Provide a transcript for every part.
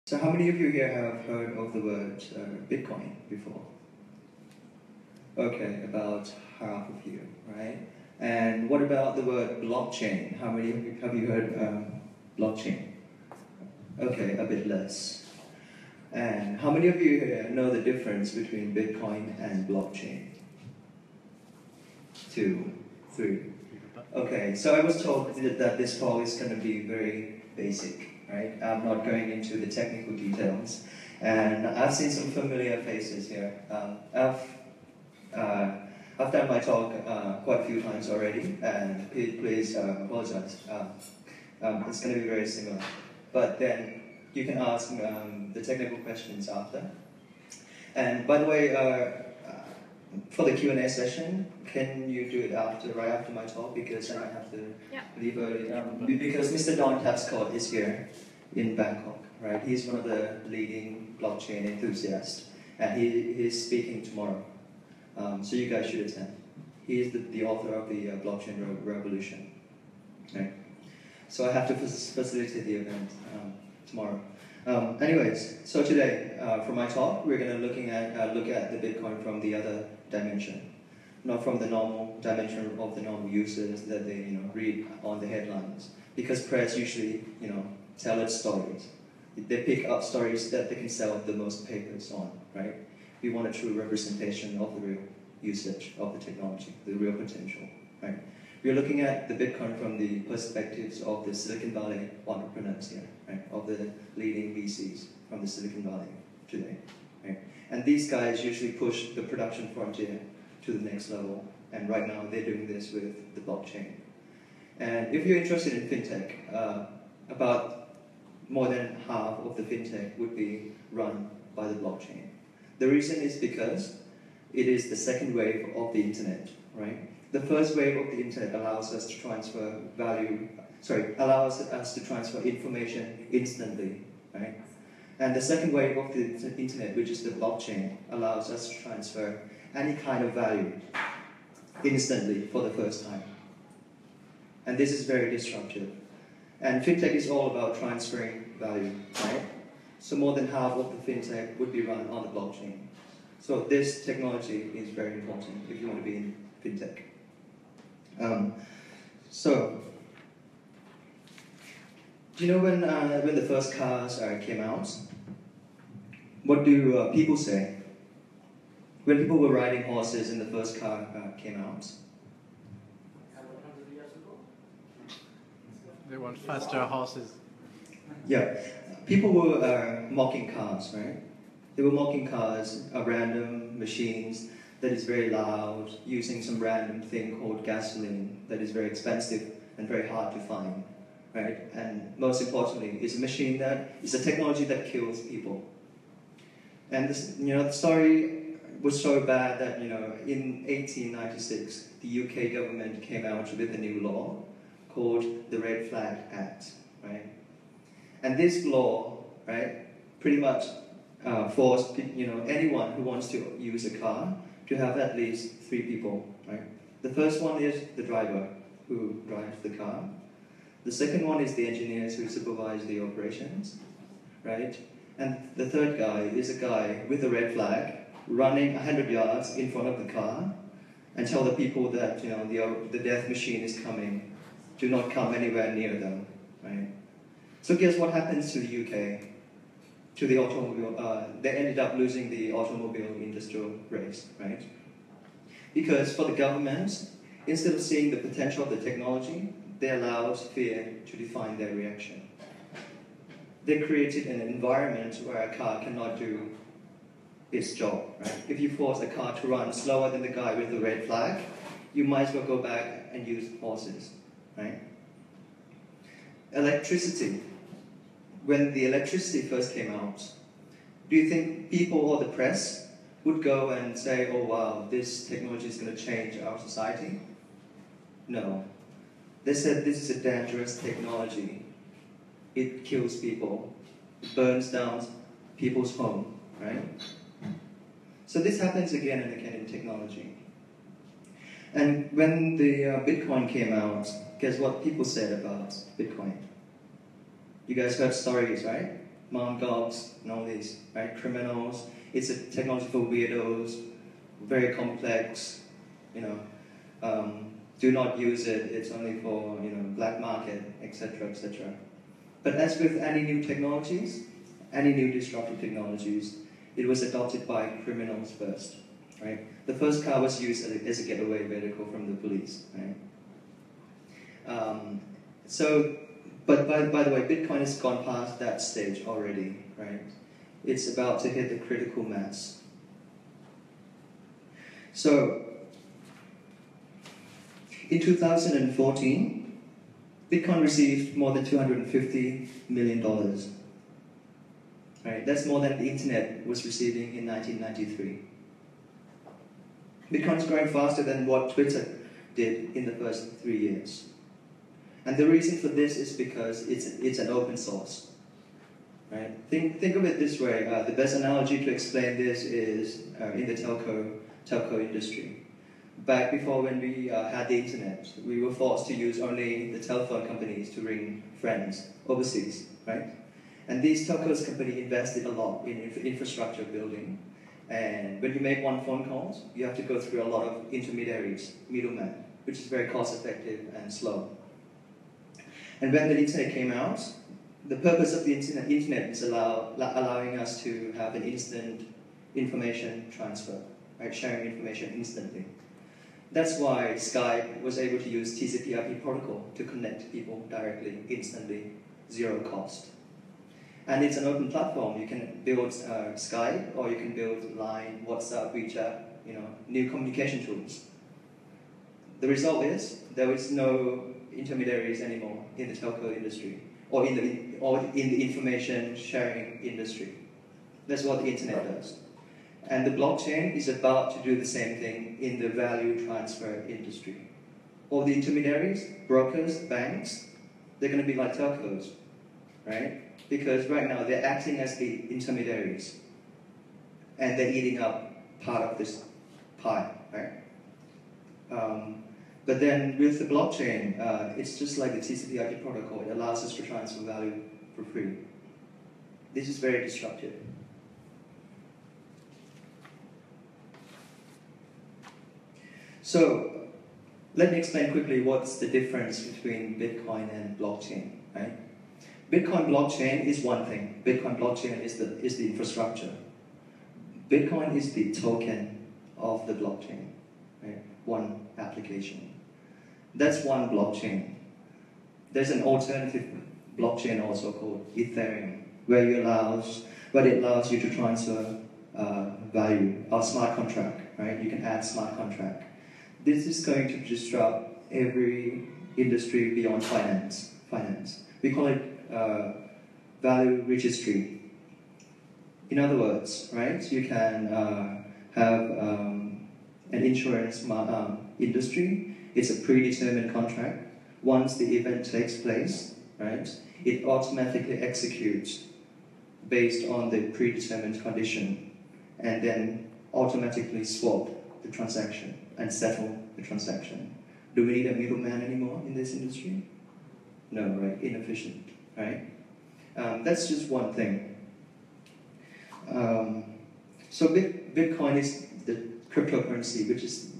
So how many of you here have heard of the word Bitcoin before? Okay, about half of you, right? And what about the word blockchain? How many of you have you heard blockchain? Okay, a bit less. And how many of you here know the difference between Bitcoin and blockchain? 2, 3. Okay, so I was told that this talk is going to be very basic, right? I'm not going into the technical details. And I've seen some familiar faces here. I've done my talk quite a few times already, and please apologize. It's going to be very similar. But then you can ask the technical questions after. And by the way, for the Q&A session, can you do it right after my talk? Because then I have to leave early. Because Mr. Don Tapscott is here in Bangkok, right? He's one of the leading blockchain enthusiasts, and he is speaking tomorrow. So you guys should attend. He is the author of the blockchain revolution, right? So I have to facilitate the event tomorrow. Anyways, so today for my talk, we're going to look at the Bitcoin from the other dimension, not from the normal dimension of the normal users that they read on the headlines, because press usually tell its stories. They pick up stories that they can sell the most papers on, right? We want a true representation of the real usage of the technology, the real potential, right? We're looking at the Bitcoin from the perspectives of the Silicon Valley entrepreneurs here, right? Of the leading VCs from the Silicon Valley today, right? And these guys usually push the production frontier to the next level, and right now they're doing this with the blockchain. And if you're interested in fintech, about more than half of the fintech would be run by the blockchain. The reason is because it is the second wave of the internet, right? The first wave of the internet allows us to transfer allows us to transfer information instantly, right? And the second wave of the internet, which is the blockchain, allows us to transfer any kind of value instantly for the first time. And this is very disruptive. And fintech is all about transferring value, right? So more than half of the fintech would be run on the blockchain. So this technology is very important if you want to be in fintech. So, do you know when the first cars came out? What do people say? When people were riding horses and the first car came out? They want faster horses. Yeah, people were mocking cars, right? They were mocking cars, random machines that is very loud, using some random thing called gasoline that is very expensive and very hard to find, right? And most importantly, it's a machine it's a technology that kills people. And this, the story was so bad that in 1896, the UK government came out with a new law called the Red Flag Act, right? And this law, right, pretty much forced anyone who wants to use a car to have at least 3 people, right? The first one is the driver who drives the car. The second one is the engineers who supervise the operations, right? And the third guy is a guy with a red flag running 100 yards in front of the car and tell the people that the death machine is coming. Do not come anywhere near them, right? So guess what happens to the UK? To the automobile, they ended up losing the automobile industrial race, right? Because for the government, instead of seeing the potential of the technology, they allowed fear to define their reaction. They created an environment where a car cannot do its job, right? If you force a car to run slower than the guy with the red flag, you might as well go back and use horses, right? Electricity. When the electricity first came out, do you think people or the press would go and say, oh wow, this technology is going to change our society? No. They said this is a dangerous technology. It kills people. It burns down people's home, right? So this happens again and again in technology. And when the Bitcoin came out, guess what people said about Bitcoin? You guys heard stories, right? Mt. Gox, and all these, right? Criminals. It's a technology for weirdos, very complex, you know. Do not use it, it's only for, you know, black market, etc., etc. But as with any new technologies, any new disruptive technologies, it was adopted by criminals first, right? The first car was used as a getaway vehicle from the police, right? But by the way, Bitcoin has gone past that stage already, right? It's about to hit the critical mass. So, in 2014, Bitcoin received more than $250 million. Right? That's more than the internet was receiving in 1993. Bitcoin is growing faster than what Twitter did in the first 3 years. And the reason for this is because it's an open source. Right? Think of it this way. The best analogy to explain this is in the telco industry. Back before when we had the internet, we were forced to use only the telephone companies to ring friends overseas, right? And these telcos company invested a lot in infrastructure building. And when you make one phone call, you have to go through a lot of intermediaries, middlemen, which is very cost effective and slow. And when the internet came out, the purpose of the internet is allowing us to have an instant information transfer, right? Sharing information instantly. That's why Skype was able to use TCP/IP protocol to connect people directly, instantly, zero cost. And it's an open platform. You can build Skype, or you can build Line, WhatsApp, WeChat, you know, new communication tools. The result is there is no intermediaries anymore in the telco industry, or in the information sharing industry. That's what the internet does. And the blockchain is about to do the same thing in the value transfer industry. All the intermediaries, brokers, banks, they're going to be like telcos, right? Because right now they're acting as the intermediaries, and they're eating up part of this pie, right? But then with the blockchain, it's just like the TCP/IP protocol. It allows us to transfer value for free. This is very disruptive. So, let me explain quickly what's the difference between Bitcoin and blockchain, right? Bitcoin blockchain is one thing. Bitcoin blockchain is the infrastructure. Bitcoin is the token of the blockchain, right? One application. That's one blockchain. There's an alternative blockchain also called Ethereum, where it allows you to transfer value, or smart contract, right? You can add smart contract. This is going to disrupt every industry beyond finance. We call it value registry. In other words, right, you can have an insurance industry. It's a predetermined contract. Once the event takes place, right, it automatically executes based on the predetermined condition, and then automatically swap the transaction and settle the transaction. Do we need a middleman anymore in this industry? No, right? Inefficient, right? That's just one thing. So Bitcoin is the cryptocurrency, which is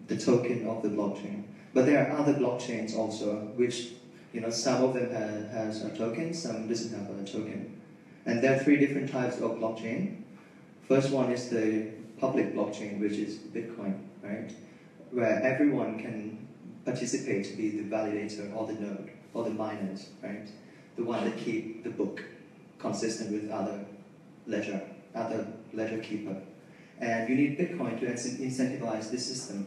the token of the blockchain. But there are other blockchains also, which, you know, some of them has a token, some doesn't have a token. And there are three different types of blockchain. First one is the public blockchain, which is Bitcoin, right? Where everyone can participate to be the validator or the node or the miners, right? The one that keep the book consistent with other ledger keeper. And you need Bitcoin to incentivize this system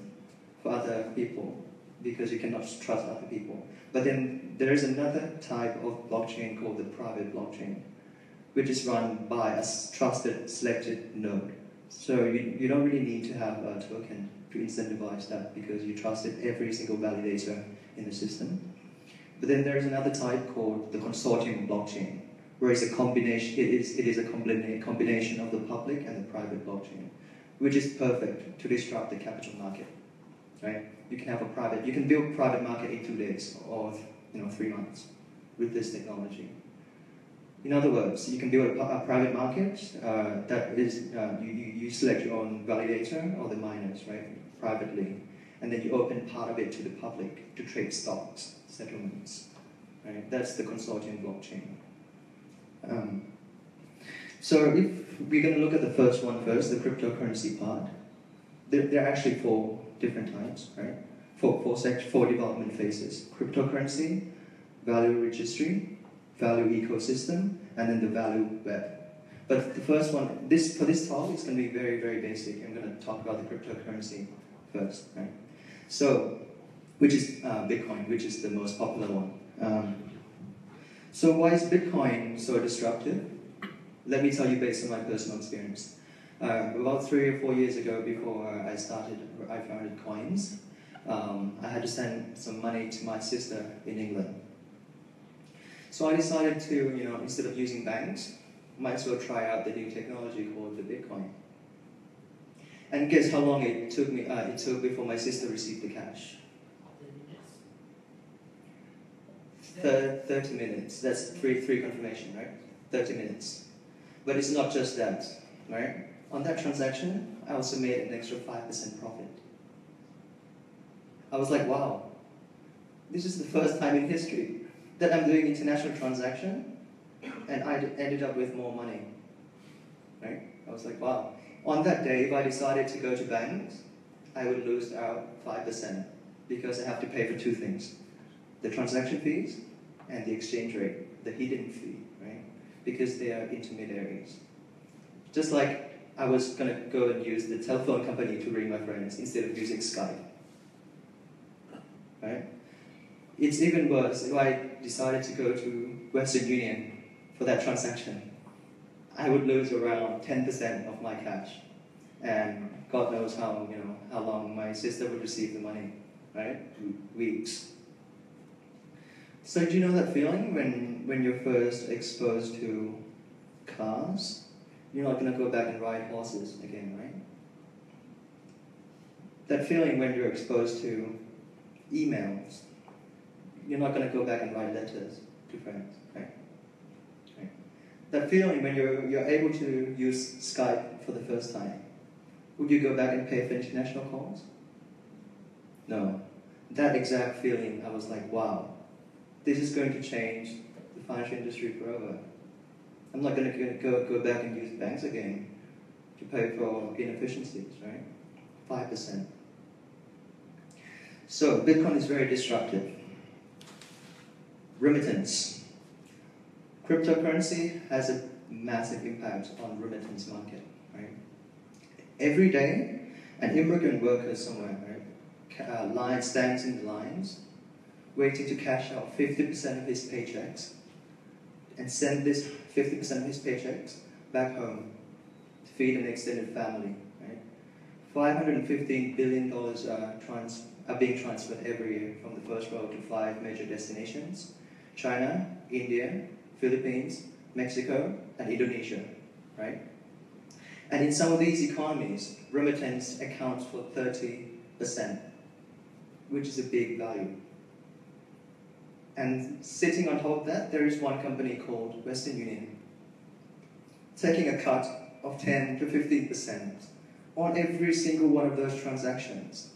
for other people, because you cannot trust other people. But then there is another type of blockchain called the private blockchain, which is run by a trusted, selected node. So you don't really need to have a token to incentivize that, because you trusted every single validator in the system. But then there is another type called the consortium blockchain, where it's a combination. It is a combination of the public and the private blockchain, which is perfect to disrupt the capital market. Right? You can build private market in 2 days or 3 months with this technology. In other words, you can build a private market that is, you select your own validator or the miners, right, privately, and then you open part of it to the public to trade stocks, settlements, right? That's the consortium blockchain. So if we're going to look at the first one first, the cryptocurrency part, there are actually 4 different types, right? Four development phases: cryptocurrency, value registry, value ecosystem, and then the value web. But the first one, for this talk, it's going to be very, very basic. I'm going to talk about the cryptocurrency first, right? So, which is Bitcoin, which is the most popular one. So why is Bitcoin so disruptive? Let me tell you based on my personal experience. About 3 or 4 years ago, before I founded Coins, I had to send some money to my sister in England. So I decided to, instead of using banks, might as well try out the new technology called the Bitcoin. And guess how long it took before my sister received the cash? 30 minutes. That's three confirmation, right? 30 minutes. But it's not just that, right? On that transaction, I also made an extra 5% profit. I was like, wow, this is the first time in history that I'm doing international transaction and I ended up with more money, right? I was like, wow. On that day, if I decided to go to banks, I would lose out 5% because I have to pay for 2 things: the transaction fees and the exchange rate, the hidden fee, right? Because they are intermediaries. Just like I was going to go and use the telephone company to ring my friends instead of using Skype, right? It's even worse if I decided to go to Western Union for that transaction. I would lose around 10% of my cash, and God knows how long my sister would receive the money, right? Weeks. So do you know that feeling when you're first exposed to cars? You're not going to go back and ride horses again, right? That feeling when you're exposed to emails, you're not going to go back and write letters to friends, right? That feeling when you're able to use Skype for the first time, would you go back and pay for international calls? No. That exact feeling, I was like, wow, this is going to change the financial industry forever. I'm not going to go back and use banks again to pay for inefficiencies, right? 5%. So Bitcoin is very disruptive. Remittance. Cryptocurrency has a massive impact on remittance market, right? Every day, an immigrant worker somewhere, right, stands in the lines, waiting to cash out 50% of his paychecks and send this 50% of his paychecks back home to feed an extended family, right? $515 billion are being transferred every year from the first world to 5 major destinations: China, India, Philippines, Mexico, and Indonesia, right? And in some of these economies, remittance accounts for 30%, which is a big value. And sitting on top of that, there is one company called Western Union, taking a cut of 10 to 15% on every single one of those transactions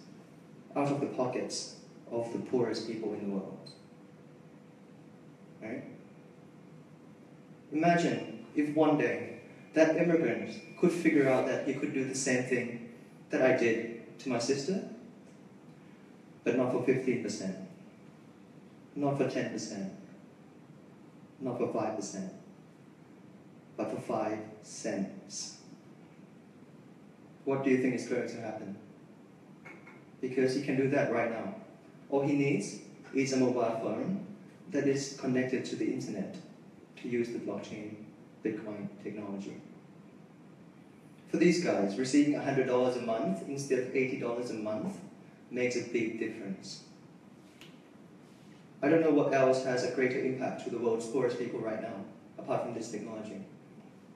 out of the pockets of the poorest people in the world. Right? Imagine if one day that immigrant could figure out that he could do the same thing that I did to my sister, but not for 15%, not for 10%, not for 5%, but for 5 cents. What do you think is going to happen? Because he can do that right now. All he needs is a mobile phone that is connected to the internet to use the blockchain Bitcoin technology. For these guys, receiving $100 a month instead of $80 a month makes a big difference. I don't know what else has a greater impact to the world's poorest people right now, apart from this technology.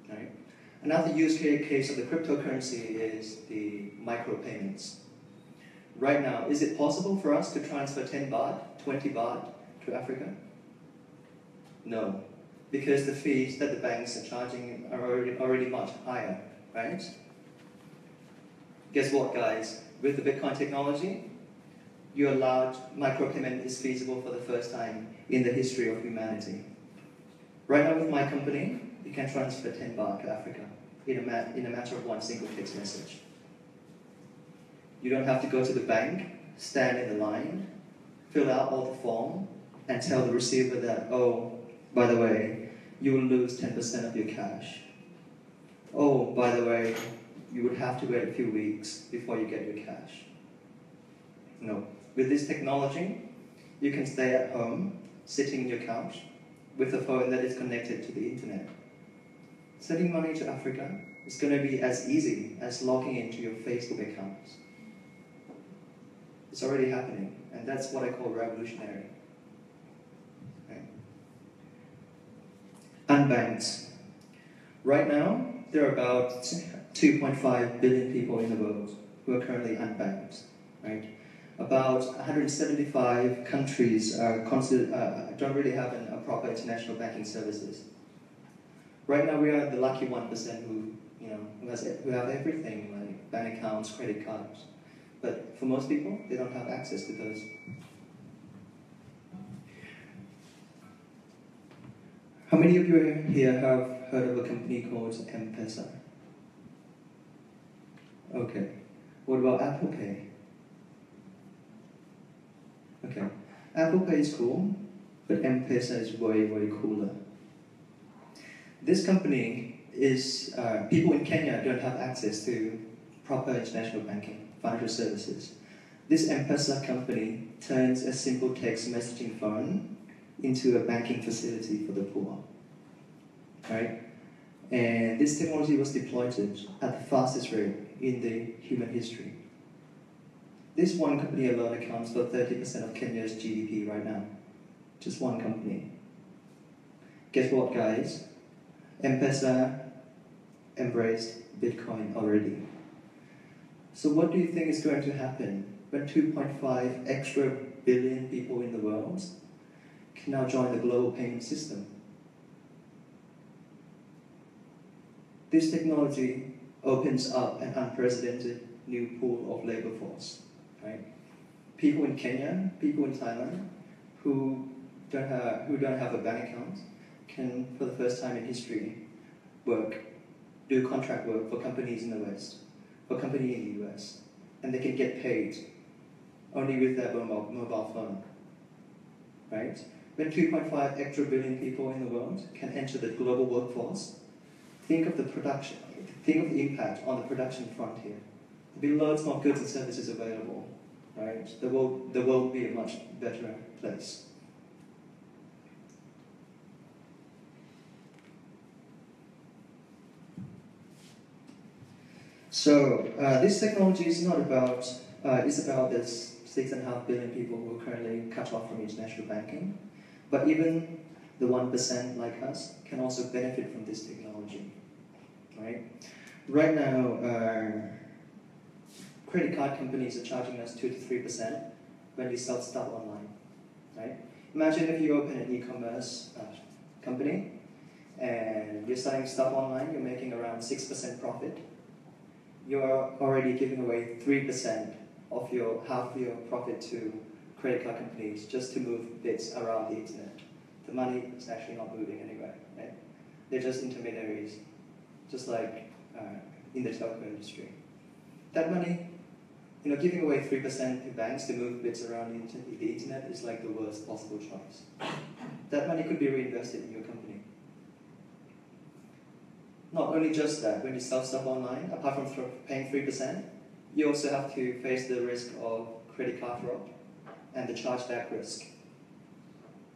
Right? Another use case of the cryptocurrency is the micropayments. Right now, is it possible for us to transfer 10 baht, 20 baht to Africa? No. because the fees that the banks are charging are already much higher, right? Guess what, guys? With the Bitcoin technology, you allowed micropayment is feasible for the first time in the history of humanity. Right now with my company, you can transfer 10 baht to Africa in a matter of one single text message. You don't have to go to the bank, stand in the line, fill out all the form, and tell the receiver that, oh, by the way, you will lose 10% of your cash. Oh, by the way, you would have to wait a few weeks before you get your cash. No. With this technology, you can stay at home, sitting on your couch, with a phone that is connected to the internet. Sending money to Africa is going to be as easy as logging into your Facebook account. It's already happening, and that's what I call revolutionary. Okay. Unbanked. Right now, there are about 2.5 billion people in the world who are currently unbanked. Right? About 175 countries don't really have a proper international banking services. Right now, we are the lucky 1% who have everything, like bank accounts, credit cards. But for most people, they don't have access to those. How many of you here have heard of a company called M-Pesa? Okay. What about Apple Pay? Okay. Apple Pay is cool, but M-Pesa is way, way cooler. This company is, people in Kenya don't have access to proper international banking, financial services. This M-Pesa company turns a simple text messaging phone into a banking facility for the poor. Right? And this technology was deployed at the fastest rate in the human history. This one company alone accounts for 30% of Kenya's GDP right now. Just one company. Guess what, guys? M-Pesa embraced Bitcoin already. So what do you think is going to happen when 2.5 extra billion people in the world can now join the global payment system? This technology opens up an unprecedented new pool of labor force. Right? People in Kenya, people in Thailand, who don't have a bank account, can, for the first time in history, do contract work for companies in the West, for companies in the US, and they can get paid only with their mobile phone. Right? When 2.5 extra billion people in the world can enter the global workforce, think of the impact on the production front here. There'll be loads more goods and services available, right? The world will be a much better place. So this technology is not about, it's about this 6.5 billion people who are currently cut off from international banking, but even the 1% like us can also benefit from this technology, right? Right now, credit card companies are charging us 2 to 3% when we sell stuff online, right? Imagine if you open an e-commerce company and you're selling stuff online, you're making around 6% profit. You're already giving away 3% of half of your profit to credit card companies just to move bits around the internet. The money is actually not moving anywhere, right? They're just intermediaries, just like in the telco industry. That money, giving away 3% to banks to move bits around the internet is like the worst possible choice. That money could be reinvested in your company. Not only just that, when you sell stuff online, apart from paying 3%, you also have to face the risk of credit card fraud and the chargeback risk,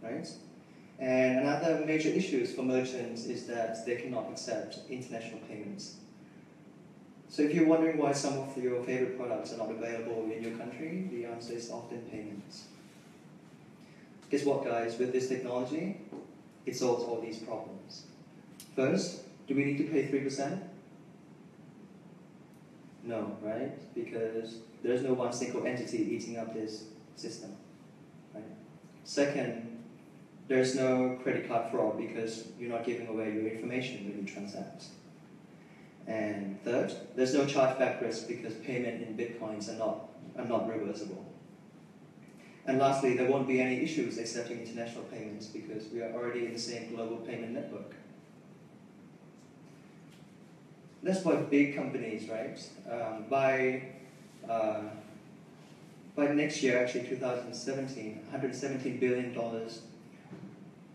right? And another major issue for merchants is that they cannot accept international payments. So if you're wondering why some of your favorite products are not available in your country, the answer is often payments. Guess what, guys? With this technology, it solves all these problems. First, do we need to pay 3%? No, right? Because there's no one single entity eating up this system. Right? Second, There's no credit card fraud because you're not giving away your information when you transact. And third, there's no chargeback risk because payment in Bitcoins are not reversible. And lastly, there won't be any issues accepting international payments because we are already in the same global payment network. That's why big companies, right? By next year, actually 2017, $117 billion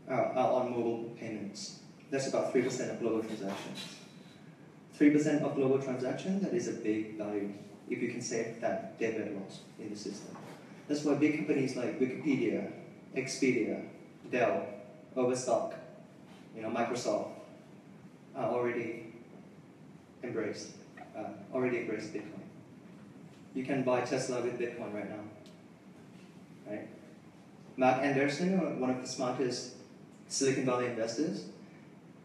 are on mobile payments. That's about 3% of global transactions. 3% of global transactions, that is a big value if you can save that debit loss in the system. That's why big companies like Wikipedia, Expedia, Dell, Overstock, Microsoft are already embraced Bitcoin. You can buy Tesla with Bitcoin right now, right? Mark Anderson, one of the smartest Silicon Valley investors,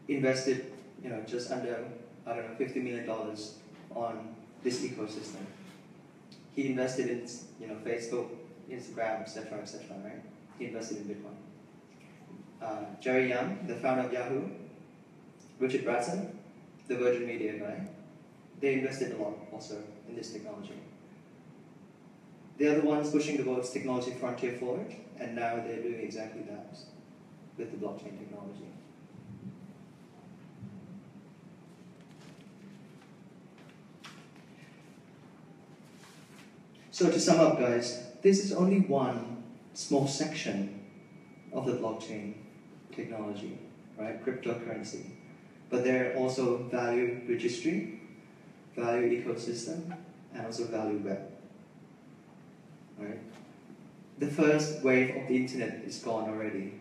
invested, just under, $50 million on this ecosystem. He invested in, Facebook, Instagram, etc., right? He invested in Bitcoin. Jirayut, the founder of Yahoo, Richard Branson, the Virgin Media guy, they invested a lot also in this technology. They're the ones pushing the world's technology frontier forward, and now they're doing exactly that with the blockchain technology. So to sum up, guys, this is only one small section of the blockchain technology, right? Cryptocurrency. But there are also value registry, value ecosystem, and also value web. Right? The first wave of the internet is gone already.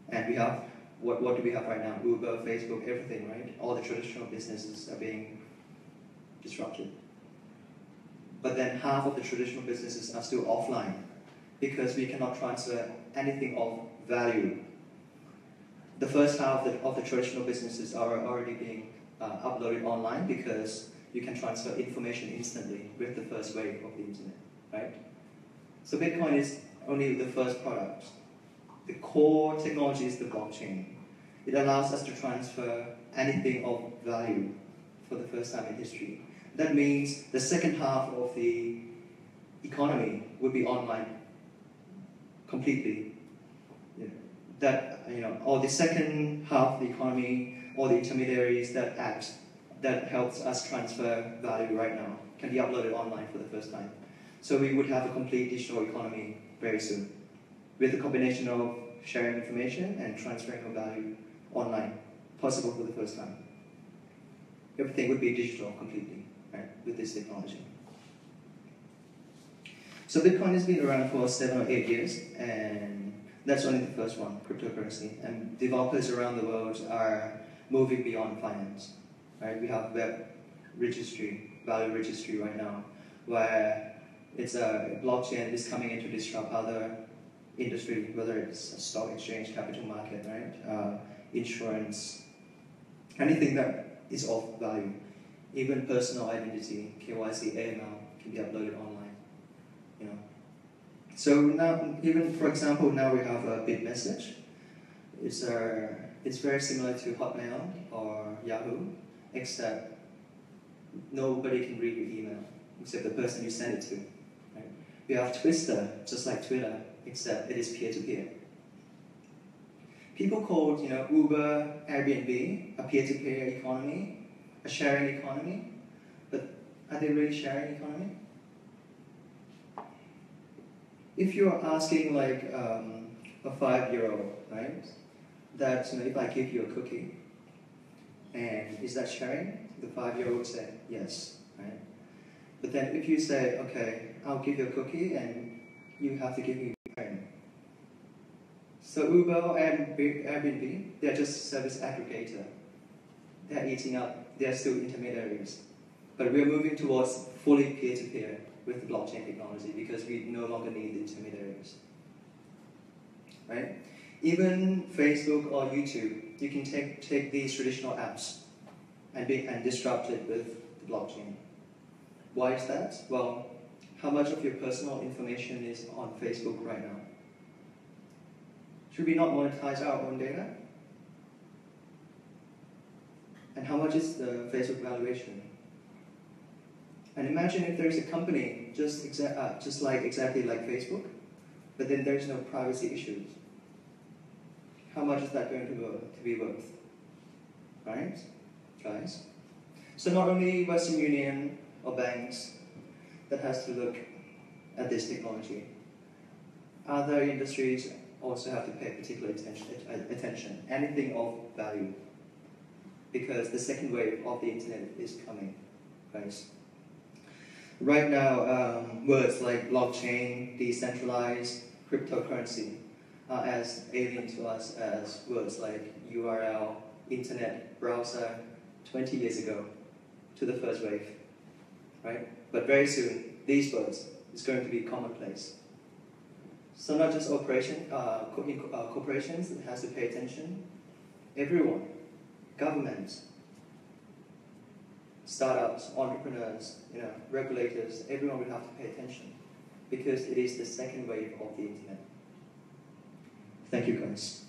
And we have, what do we have right now? Uber, Facebook, everything, right? All the traditional businesses are being disrupted. But then half of the traditional businesses are still offline because we cannot transfer anything of value. The first half of the traditional businesses are already being uploaded online because you can transfer information instantly with the first wave of the internet, right? So Bitcoin is only the first product. The core technology is the blockchain. It allows us to transfer anything of value for the first time in history. That means the second half of the economy would be online completely. Or the second half of the economy, or the intermediaries that helps us transfer value right now can be uploaded online for the first time. So we would have a complete digital economy very soon, with a combination of sharing information and transferring of value online, possible for the first time. Everything would be digital completely, right, with this technology. So Bitcoin has been around for 7 or 8 years, and that's only the first one, cryptocurrency. And developers around the world are moving beyond finance. Right? We have web registry, value registry right now, where it's a blockchain is coming in to disrupt other industry, whether it's a stock exchange, capital market, right? Insurance, anything that is of value. Even personal identity, KYC, AML can be uploaded online. So now, even for example, now we have a bit message. It's very similar to Hotmail or Yahoo, except nobody can read your email except the person you send it to. Right? We have Twitter, just like Twitter, except it is peer-to-peer. People called Uber, Airbnb a peer-to-peer economy, a sharing economy, but are they really sharing economy? If you're asking like a 5-year-old, right, that if I give you a cookie, and is that sharing? The 5-year-old would say yes, right? But then if you say, okay, I'll give you a cookie and you have to give me Bitcoin. So Uber and Airbnb, they're just service aggregator. They're eating up, they're still intermediaries. But we're moving towards fully peer-to-peer with the blockchain technology because we no longer need the intermediaries. Right? Even Facebook or YouTube, you can take these traditional apps and disrupt it with the blockchain. Why is that? Well, how much of your personal information is on Facebook right now? Should we not monetize our own data? And how much is the Facebook valuation? And imagine if there's a company exactly like Facebook, but then there's no privacy issues. How much is that going to be worth? Right, guys? So not only Western Union or banks that has to look at this technology, other industries also have to pay particular attention, anything of value, because the second wave of the internet is coming, guys. Right now, words like blockchain, decentralized, cryptocurrency are as alien to us as words like URL, internet, browser, 20 years ago to the first wave, right? But very soon, these words is going to be commonplace. So not just corporations that has to pay attention, everyone, governments, startups, entrepreneurs, regulators, everyone will have to pay attention because it is the second wave of the internet. Thank you, guys.